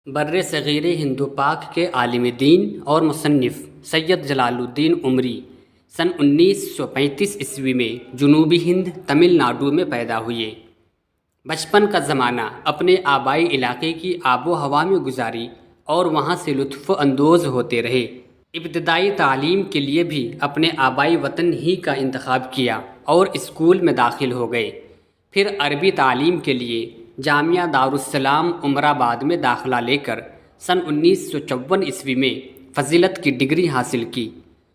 بر صغیر ہند و پاک کے عالم دین اور مصنف سید جلال الدین عمری سن 1935 میں جنوبی ہند تمل ناڈو میں پیدا ہوئے۔ بچپن کا زمانہ اپنے آبائی علاقے کی آب و ہوا میں گزاری اور وہاں سے لطف اندوز ہوتے رہے۔ ابتدائی تعلیم کے لیے بھی اپنے آبائی وطن ہی کا انتخاب کیا اور اسکول میں داخل ہو گئے۔ پھر عربی تعلیم کے لیے جامعہ دارالسلام عمر آباد میں داخلہ لے کر سن 1954 میں فضیلت کی ڈگری حاصل کی۔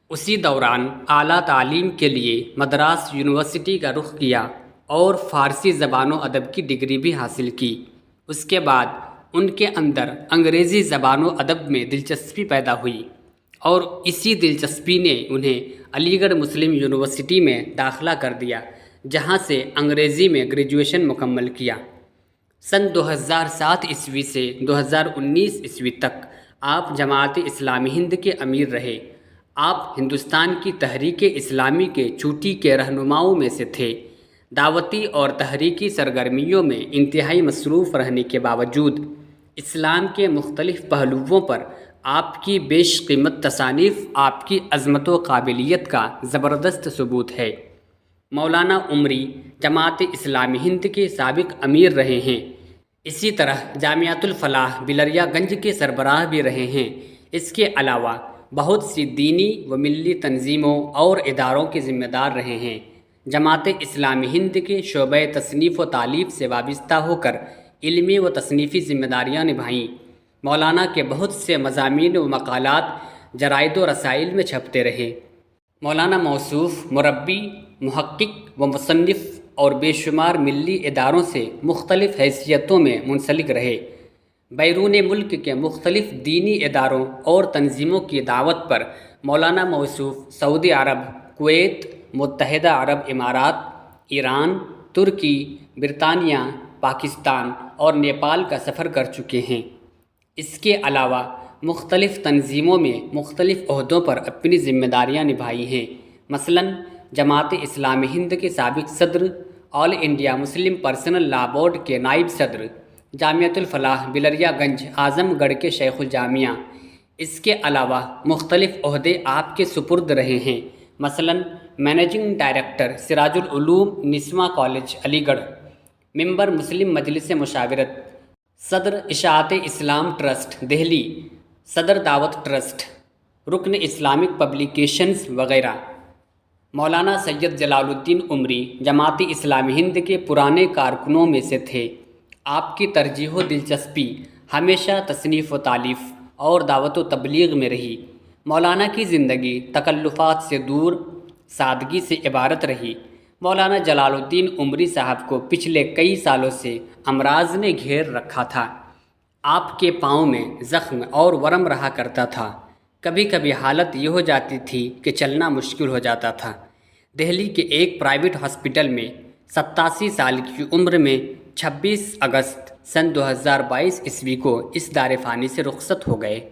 اسی دوران اعلیٰ تعلیم کے لیے مدراس یونیورسٹی کا رخ کیا اور فارسی زبان و ادب کی ڈگری بھی حاصل کی۔ اس کے بعد ان کے اندر انگریزی زبان و ادب میں دلچسپی پیدا ہوئی اور اسی دلچسپی نے انہیں علی گڑھ مسلم یونیورسٹی میں داخلہ کر دیا، جہاں سے انگریزی میں گریجویشن مکمل کیا۔ سن 2007 سے 2019 تک آپ جماعت اسلامی ہند کے امیر رہے۔ آپ ہندوستان کی تحریک اسلامی کے چوٹی کے رہنماؤں میں سے تھے۔ دعوتی اور تحریکی سرگرمیوں میں انتہائی مصروف رہنے کے باوجود اسلام کے مختلف پہلوؤں پر آپ کی بیش قیمت تصانیف آپ کی عظمت و قابلیت کا زبردست ثبوت ہے۔ مولانا عمری جماعت اسلامی ہند کے سابق امیر رہے ہیں۔ اسی طرح جامعۃ الفلاح بلریا گنج کے سربراہ بھی رہے ہیں۔ اس کے علاوہ بہت سی دینی و ملی تنظیموں اور اداروں کے ذمہ دار رہے ہیں۔ جماعت اسلامی ہند کے شعبۂ تصنیف و تالیف سے وابستہ ہو کر علمی و تصنیفی ذمہ داریاں نبھائیں۔ مولانا کے بہت سے مضامین و مقالات جرائد و رسائل میں چھپتے رہے۔ مولانا موصوف مربی، محقق و مصنف اور بے شمار ملی اداروں سے مختلف حیثیتوں میں منسلک رہے۔ بیرون ملک کے مختلف دینی اداروں اور تنظیموں کی دعوت پر مولانا موصوف سعودی عرب، کویت، متحدہ عرب امارات، ایران، ترکی، برطانیہ، پاکستان اور نیپال کا سفر کر چکے ہیں۔ اس کے علاوہ مختلف تنظیموں میں مختلف عہدوں پر اپنی ذمہ داریاں نبھائی ہیں۔ مثلاً جماعت اسلامی ہند کے سابق صدر، آل انڈیا مسلم پرسنل لا بورڈ کے نائب صدر، جامعۃ الفلاح بلریا گنج اعظم گڑھ کے شیخ الجامعہ۔ اس کے علاوہ مختلف عہدے آپ کے سپرد رہے ہیں۔ مثلاً مینیجنگ ڈائریکٹر سراج العلوم نسواں کالج علی گڑھ، ممبر مسلم مجلس مشاورت، صدر اشاعت اسلام ٹرسٹ دہلی، صدر دعوت ٹرسٹ، رکن اسلامک پبلیکیشنز وغیرہ۔ مولانا سید جلال الدین عمری جماعت اسلامی ہند کے پرانے کارکنوں میں سے تھے۔ آپ کی ترجیح و دلچسپی ہمیشہ تصنیف و تالیف اور دعوت و تبلیغ میں رہی۔ مولانا کی زندگی تکلفات سے دور، سادگی سے عبارت رہی۔ مولانا جلال الدین عمری صاحب کو پچھلے کئی سالوں سے امراض نے گھیر رکھا تھا۔ آپ کے پاؤں میں زخم اور ورم رہا کرتا تھا۔ کبھی کبھی حالت یہ ہو جاتی تھی کہ چلنا مشکل ہو جاتا تھا۔ دہلی کے ایک پرائیویٹ ہاسپٹل میں 87 سال کی عمر میں 26 اگست سن 2022 کو اس دار فانی سے رخصت ہو گئے۔